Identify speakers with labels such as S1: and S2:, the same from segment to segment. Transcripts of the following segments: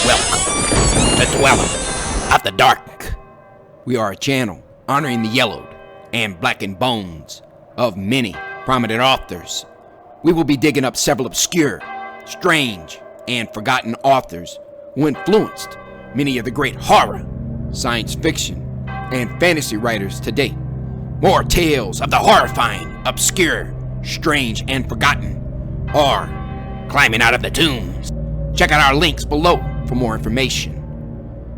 S1: Welcome to Dweller of the Dark. We are a channel honoring the yellowed and blackened bones of many prominent authors. We will be digging up several obscure, strange, and forgotten authors who influenced many of the great horror, science fiction, and fantasy writers to date. More tales of the horrifying, obscure, strange, and forgotten are climbing out of the tombs. Check out our links below for more information.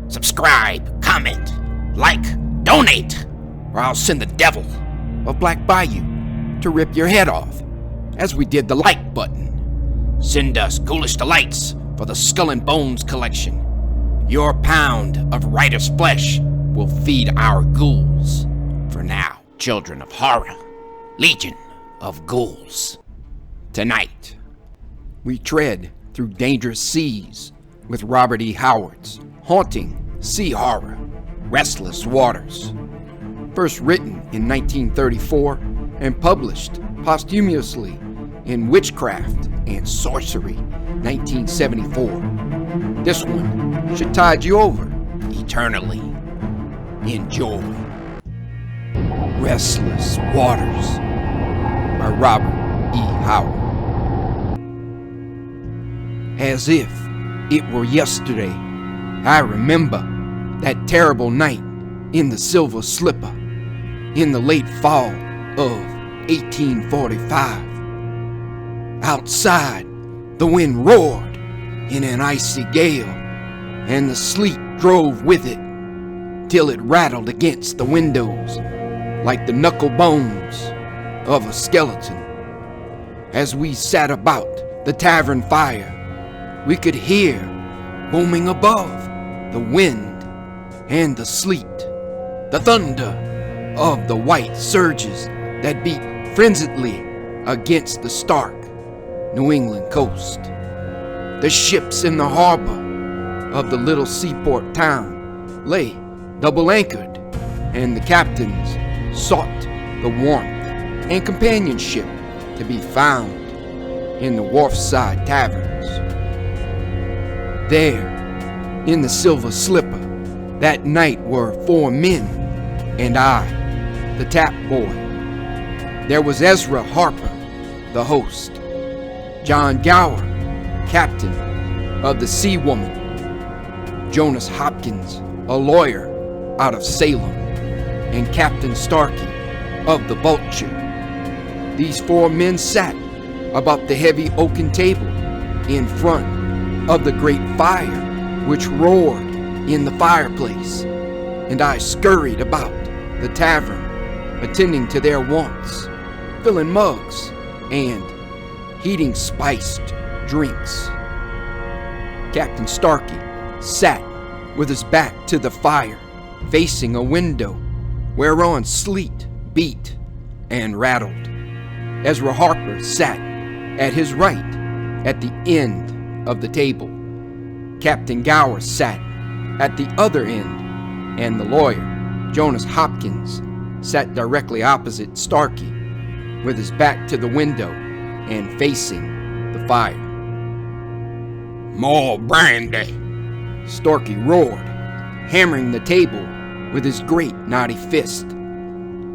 S1: Subscribe, comment, like, donate, or I'll send the devil of Black Bayou to rip your head off, as we did the like button. Send us ghoulish delights for the Skull and Bones collection. Your pound of writer's flesh will feed our ghouls. For now, children of horror, legion of ghouls. Tonight, we tread through dangerous seas with RobertEHoward's haunting sea horror, Restless Waters. First written in 1934 and published posthumously in Witchcraft and Sorcery, 1974. This one should tide you over eternally. Enjoy. Restless Waters by RobertEHoward. As if it were yesterday, I remember that terrible night in the Silver Slipper in the late fall of 1845. Outside, the wind roared in an icy gale, and the sleet drove with it till it rattled against the windows like the knuckle bones of a skeleton. As we sat about the tavern fire, we could hear, booming above the wind and the sleet, the thunder of the white surges that beat frenziedly against the stark New England coast. The ships in the harbor of the little seaport town lay double anchored, and the captains sought the warmth and companionship to be found in the wharfside taverns. There, in the Silver Slipper, that night were 4 men, and I, the tap boy. There was Ezra Harper, the host, John Gower, captain of the Sea Woman, Jonas Hopkins, a lawyer out of Salem, and Captain Starkey of the Vulture. These 4 men sat about the heavy oaken table in front of the great fire which roared in the fireplace, and I scurried about the tavern, attending to their wants, filling mugs and heating spiced drinks. Captain Starkey sat with his back to the fire, facing a window whereon sleet beat and rattled. Ezra Harper sat at his right at the end of the table. Captain Gower sat at the other end, and the lawyer, Jonas Hopkins, sat directly opposite Starkey, with his back to the window and facing the fire. "More brandy!" Starkey roared, hammering the table with his great knotty fist.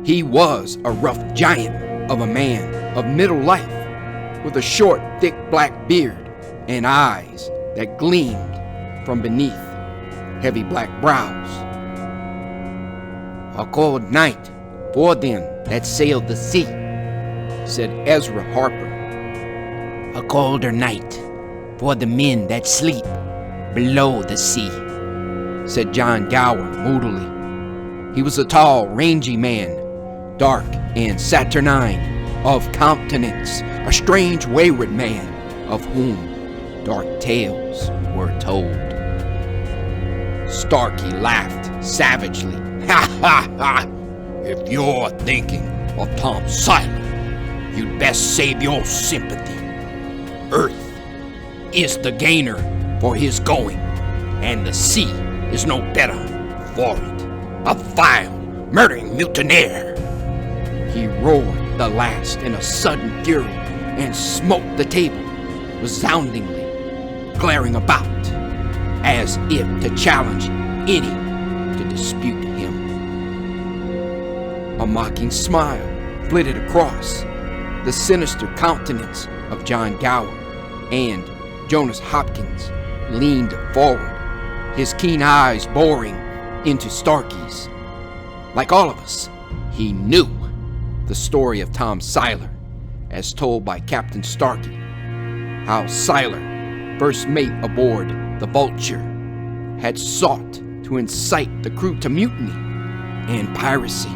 S1: He was a rough giant of a man of middle life, with a short, thick black beard and eyes that gleamed from beneath heavy black brows. "A cold night for them that sailed the sea," said Ezra Harper. "A colder night for the men that sleep below the sea," said John Gower moodily. He was a tall, rangy man, dark and saturnine of countenance, a strange, wayward man of whom dark tales were told. Starkey laughed savagely. "Ha ha ha! If you're thinking of Tom Sawyer, you'd best save your sympathy. Earth is the gainer for his going, and the sea is no better for it. A vile, murdering mutineer." He roared the last in a sudden fury and smote the table resoundingly, glaring about as if to challenge any to dispute him. A mocking smile flitted across the sinister countenance of John Gower, and Jonas Hopkins leaned forward, his keen eyes boring into Starkey's. Like all of us, he knew the story of Tom Seiler, as told by Captain Starkey, how Seiler, first mate aboard the Vulture, had sought to incite the crew to mutiny and piracy,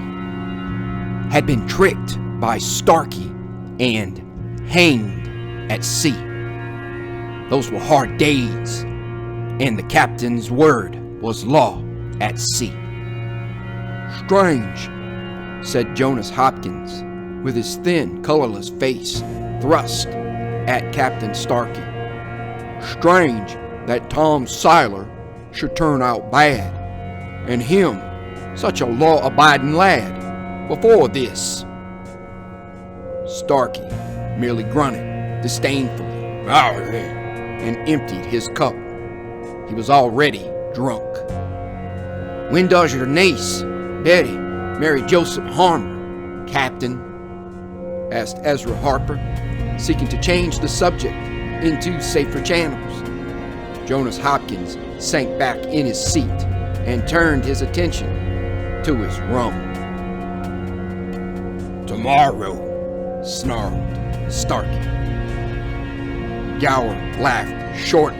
S1: had been tricked by Starkey and hanged at sea. Those were hard days, and the captain's word was law at sea. "Strange," said Jonas Hopkins, with his thin, colorless face thrust at Captain Starkey. "Strange that Tom Seiler should turn out bad, and him such a law-abiding lad before this." Starkey merely grunted disdainfully and emptied his cup. He was already drunk. "When does your niece, Betty, marry Joseph Harmer, Captain?" asked Ezra Harper, seeking to change the subject into safer channels. Jonas Hopkins sank back in his seat and turned his attention to his rum. "Tomorrow," snarled Starkey. Gower laughed shortly.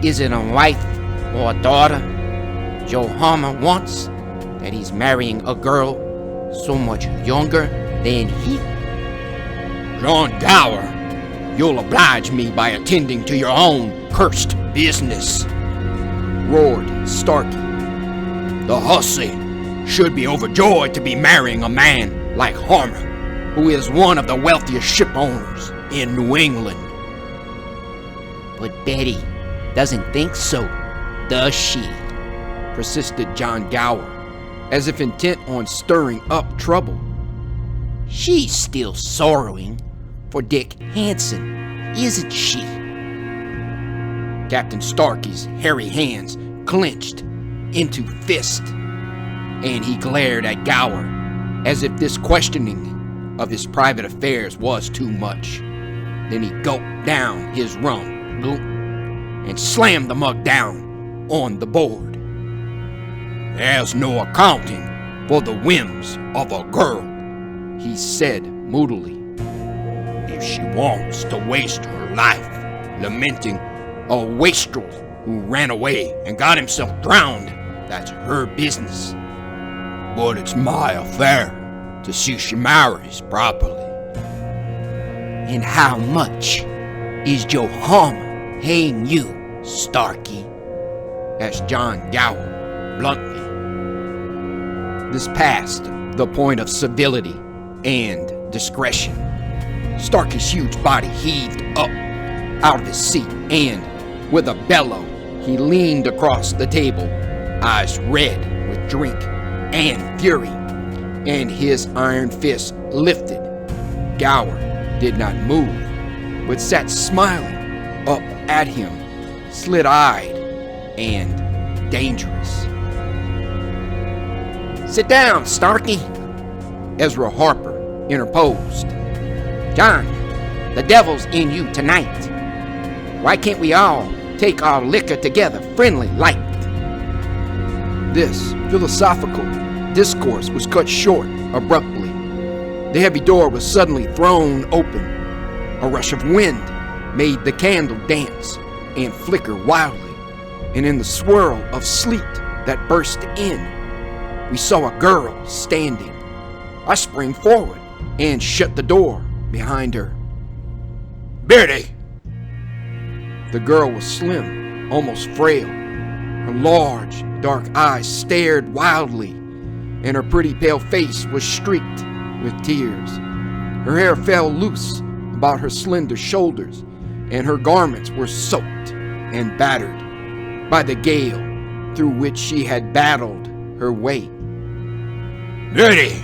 S1: "Is it a wife or a daughter Joe Harmer wants that he's marrying a girl so much younger than he?" "John Gower, you'll oblige me by attending to your own cursed business," roared Starkey. "The hussy should be overjoyed to be marrying a man like Harmer, who is one of the wealthiest ship owners in New England." "But Betty doesn't think so, does she?" persisted John Gower, as if intent on stirring up trouble. "She's still sorrowing for Dick Hansen, isn't she?" Captain Starkey's hairy hands clenched into fist, and he glared at Gower as if this questioning of his private affairs was too much. Then he gulped down his rum, and slammed the mug down on the board. "There's no accounting for the whims of a girl," he said moodily. "If she wants to waste her life lamenting a wastrel who ran away and got himself drowned, that's her business. But it's my affair to see she marries properly." "And how much is Joe Harmer paying you, Starkey?" asked John Gower bluntly. This passed the point of civility and discretion. Starkey's huge body heaved up out of his seat, and with a bellow, he leaned across the table, eyes red with drink and fury, and his iron fist lifted. Gower did not move, but sat smiling up at him, slit-eyed and dangerous. "Sit down, Starkey," Ezra Harper interposed. "John, the devil's in you tonight. Why can't we all take our liquor together, friendly like?" This philosophical discourse was cut short abruptly. The heavy door was suddenly thrown open. A rush of wind made the candle dance and flicker wildly, and in the swirl of sleet that burst in, we saw a girl standing. I sprang forward and shut the door behind her. "Betty!" The girl was slim, almost frail. Her large, dark eyes stared wildly, and her pretty pale face was streaked with tears. Her hair fell loose about her slender shoulders, and her garments were soaked and battered by the gale through which she had battled her way. "Betty!"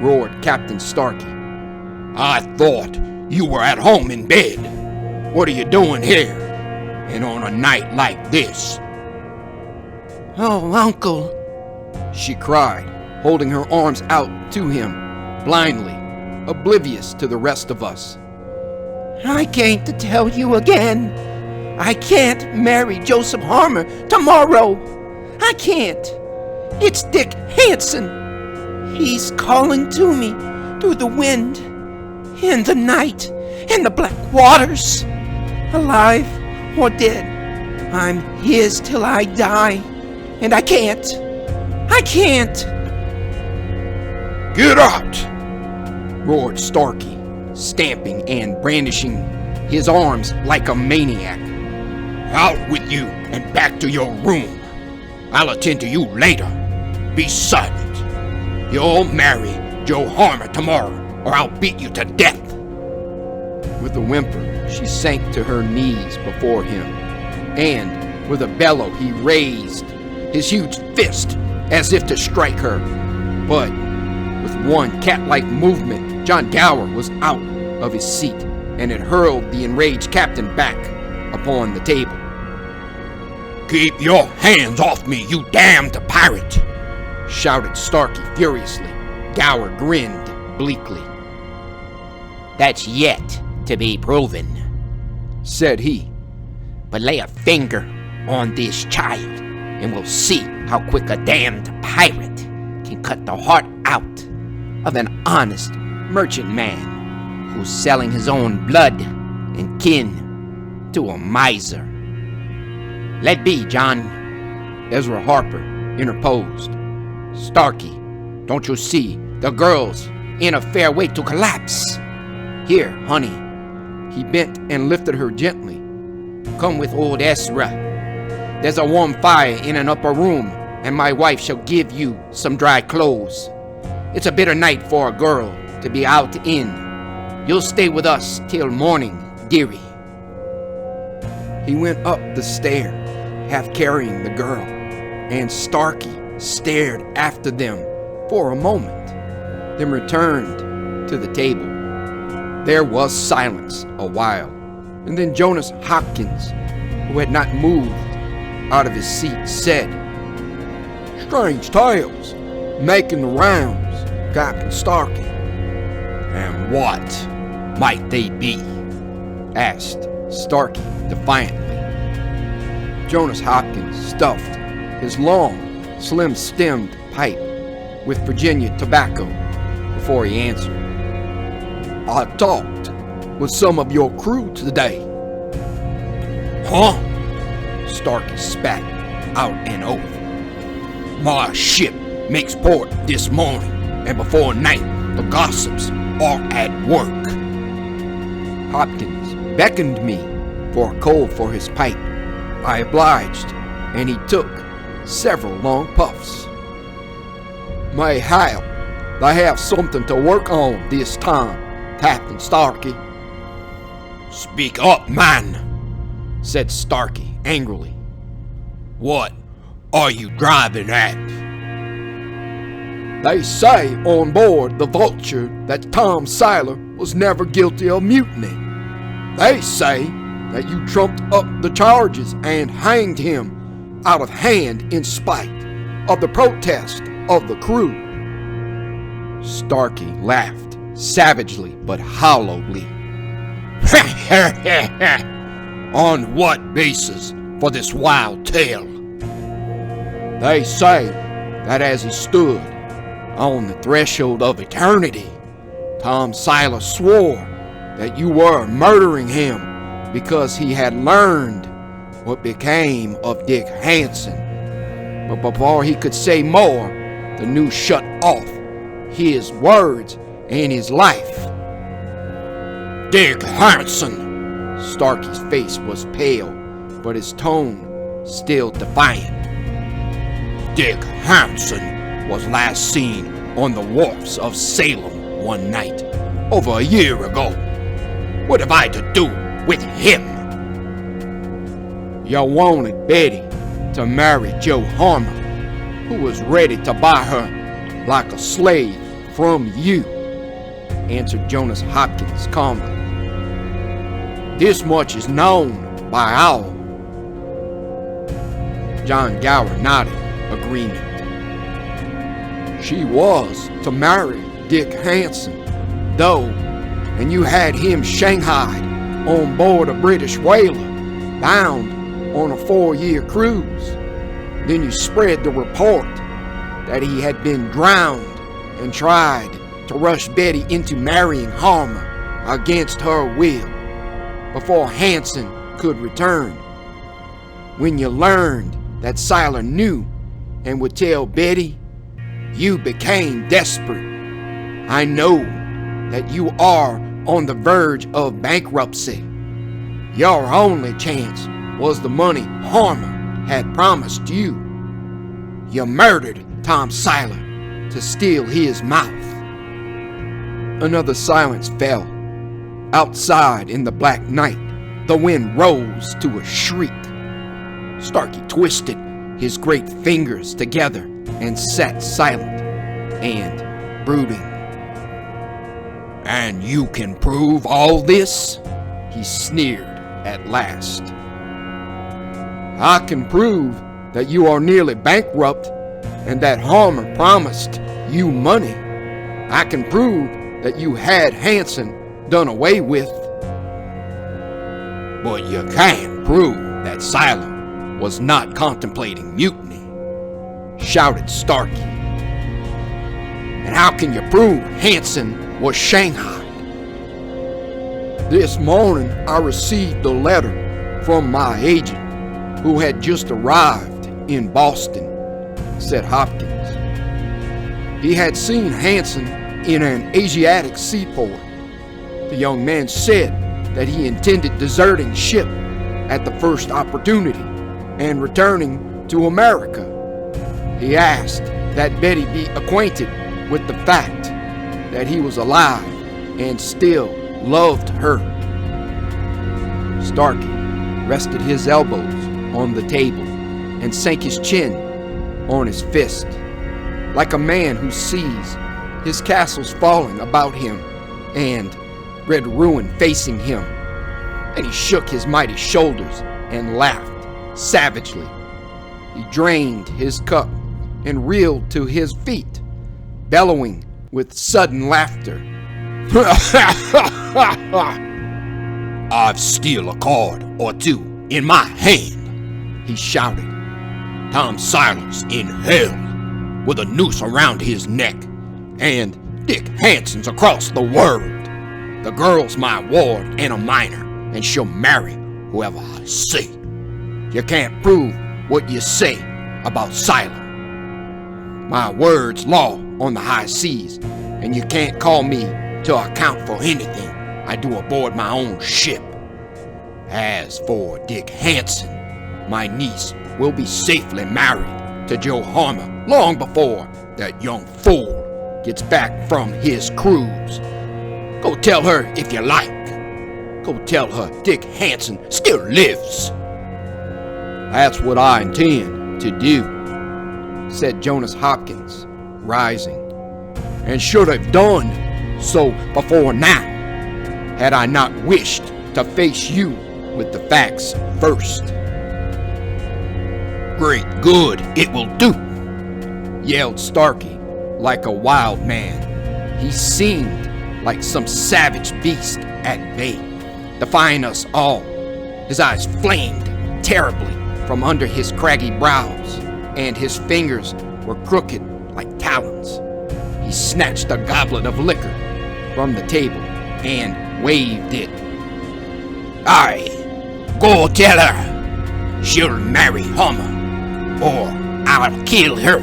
S1: roared Captain Starkey. "I thought you were at home in bed. What are you doing here? And on a night like this?
S2: Oh, Uncle,
S1: she cried, holding her arms out to him, blindly, oblivious to the rest of us.
S2: I came to tell you again. I can't marry Joseph Harmer tomorrow. I can't. It's Dick Hansen. He's calling to me through the wind, in the night, in the black waters. Alive or dead, I'm his till I die. And I can't. I can't.
S1: Get out! Roared Starkey, stamping and brandishing his arms like a maniac. Out with you and back to your room. I'll attend to you later. Be silent. You'll marry Joe Harmer tomorrow, or I'll beat you to death. With a whimper, she sank to her knees before him, and with a bellow he raised his huge fist as if to strike her. But with one cat-like movement, John Gower was out of his seat and had hurled the enraged captain back upon the table. Keep your hands off me, you damned pirate! Shouted Starkey furiously. Gower grinned bleakly.
S2: That's yet to be proven,
S1: said he.
S2: But lay a finger on this child, and we'll see how quick a damned pirate can cut the heart out of an honest merchant man who's selling his own blood and kin to a miser. Let be, John.
S1: Ezra Harper interposed.
S2: Starkey, don't you see the girl's in a fair way to collapse? Here, honey.
S1: He bent and lifted her gently.
S2: Come with old Ezra. There's a warm fire in an upper room, and my wife shall give you some dry clothes. It's a bitter night for a girl to be out in. You'll stay with us till morning, dearie.
S1: He went up the stair, half carrying the girl, and Starkey stared after them for a moment, then returned to the table. There was silence a while, and then Jonas Hopkins, who had not moved out of his seat, said, "Strange tales, making the rounds, Captain Starkey."
S2: "And what might they be?"
S1: asked Starkey defiantly. Jonas Hopkins stuffed his long, slim-stemmed pipe with Virginia tobacco before he answered. "I talked with some of your crew today."
S2: "Huh?" Starkey spat out an oath. "My ship makes port this morning, and before night the gossips are at work."
S1: Hopkins beckoned me for a coal for his pipe. I obliged, and he took several long puffs. "Mayhap they have something to work on this time, Captain Starkey."
S2: "Speak up, man," said Starkey angrily. "What are you driving at?"
S1: "They say on board the Vulture that Tom Seiler was never guilty of mutiny. They say that you trumped up the charges and hanged him out of hand in spite of the protest of the crew." Starkey laughed savagely but hollowly.
S2: "On what basis for this wild tale?"
S1: "They say that as he stood on the threshold of eternity, Tom Seiler swore that you were murdering him because he had learned what became of Dick Hansen. But before he could say more, the news shut off his words and his life."
S2: "Dick Hansen!"
S1: Starkey's face was pale, but his tone still defiant.
S2: "Dick Hansen was last seen on the wharfs of Salem one night, over a year ago. What have I to do with him?"
S1: "You wanted Betty to marry Joe Harmer, who was ready to buy her like a slave from you," answered Jonas Hopkins calmly. This much is known by all. John Gower nodded agreement. She was to marry Dick Hansen, though, and you had him shanghaied on board a British whaler, bound on a 4-year cruise. Then you spread the report that he had been drowned and tried to rush Betty into marrying Harmer against her will before Hansen could return. When you learned that Siler knew and would tell Betty, you became desperate. I know that you are on the verge of bankruptcy. Your only chance was the money Harmer had promised you. You murdered Tom Siler to steal his mouth. Another silence fell. Outside in the black night, the wind rose to a shriek. Starkey twisted his great fingers together and sat silent and brooding. And you can prove all this? He sneered at last. I can prove that you are nearly bankrupt and that Harmer promised you money. I can prove that you had Hansen done away with. But you can't prove that Siler was not contemplating mutiny, shouted Starkey. And how can you prove Hansen was shanghaied? This morning I received a letter from my agent, who had just arrived in Boston, said Hopkins. He had seen Hansen in an Asiatic seaport. The young man said that he intended deserting ship at the first opportunity and returning to America. He asked that Betty be acquainted with the fact that he was alive and still loved her. Starkey rested his elbows on the table and sank his chin on his fist, like a man who sees his castles falling about him and red ruin facing him. And he shook his mighty shoulders and laughed savagely. He drained his cup and reeled to his feet, bellowing with sudden laughter. I've still a card or two in my hand, he shouted. Tom Siler's in hell with a noose around his neck, and Dick Hansen's across the world. The girl's my ward and a minor, and she'll marry whoever I say. You can't prove what you say about Siler. My word's law on the high seas, and you can't call me to account for anything I do aboard my own ship. As for Dick Hansen, my niece will be safely married to Joe Harmer long before that young fool gets back from his cruise. Go tell her if you like. Go tell her Dick Hansen still lives. That's what I intend to do, said Jonas Hopkins, rising, and should have done so before now, had I not wished to face you with the facts first. Great good it will do, yelled Starkey like a wild man. He seemed like some savage beast at bay, defying us all. His eyes flamed terribly from under his craggy brows, and his fingers were crooked like talons. He snatched a goblet of liquor from the table and waved it. Aye, go tell her she'll marry Homer, or I'll kill her.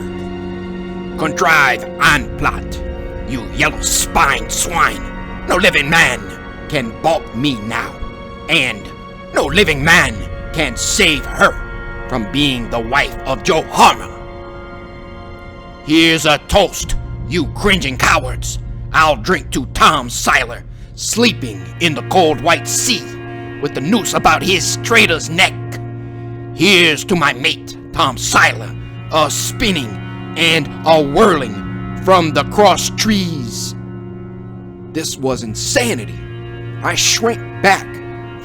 S1: Contrive and plot, you yellow-spined swine. No living man can balk me now, and no living man can save her from being the wife of Joe Harmer. Here's a toast, you cringing cowards. I'll drink to Tom Siler, sleeping in the cold white sea with the noose about his traitor's neck. Here's to my mate, Tom Siler, a spinning and a whirling from the cross trees. This was insanity. I shrank back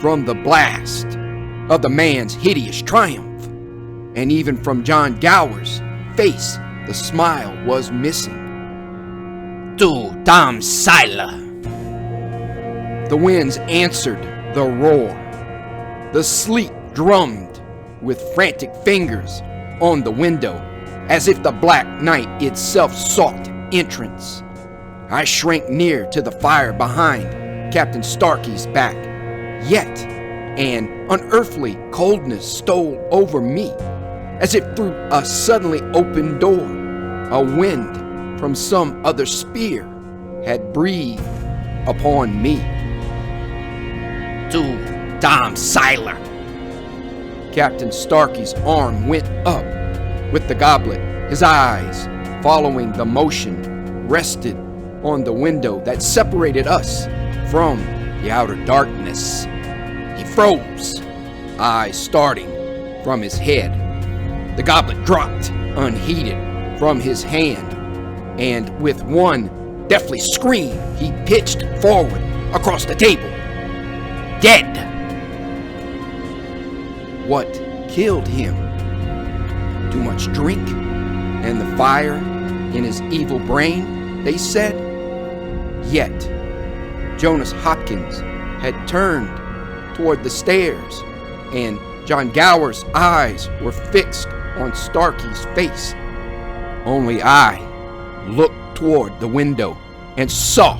S1: from the blast of the man's hideous triumph, and even from John Gower's face the smile was missing.
S2: "Du Dam Seiler!"
S1: The winds answered the roar. The sleet drummed with frantic fingers on the window, as if the black night itself sought entrance. I shrank near to the fire behind Captain Starkey's back, yet an unearthly coldness stole over me, as if through a suddenly opened door, a wind from some other sphere had breathed upon me.
S2: "Du Dam Seiler!"
S1: Captain Starkey's arm went up with the goblet. His eyes, following the motion, rested on the window that separated us from the outer darkness. He froze, eyes starting from his head. The goblet dropped unheeded from his hand, and with one deathly scream, he pitched forward across the table. Dead! What killed him? Too much drink and the fire in his evil brain, they said. Yet Jonas Hopkins had turned toward the stairs, and John Gower's eyes were fixed on Starkey's face. Only I looked toward the window and saw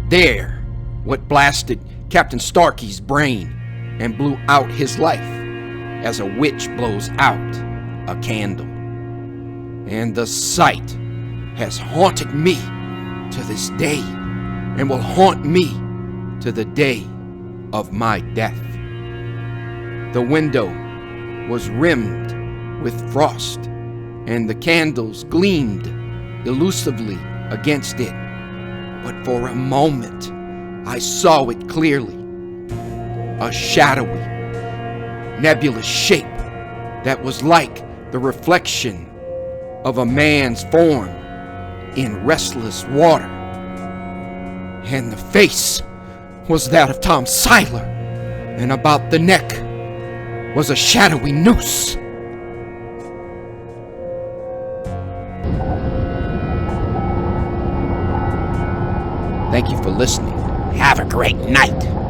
S1: there what blasted Captain Starkey's brain and blew out his life as a witch blows out a candle. And the sight has haunted me to this day and will haunt me to the day of my death. The window was rimmed with frost, and the candles gleamed elusively against it. But for a moment, I saw it clearly. A shadowy, nebulous shape that was like the reflection of a man's form in restless water. And the face was that of Tom Seiler, and about the neck was a shadowy noose. Thank you for listening.
S2: Have a great night.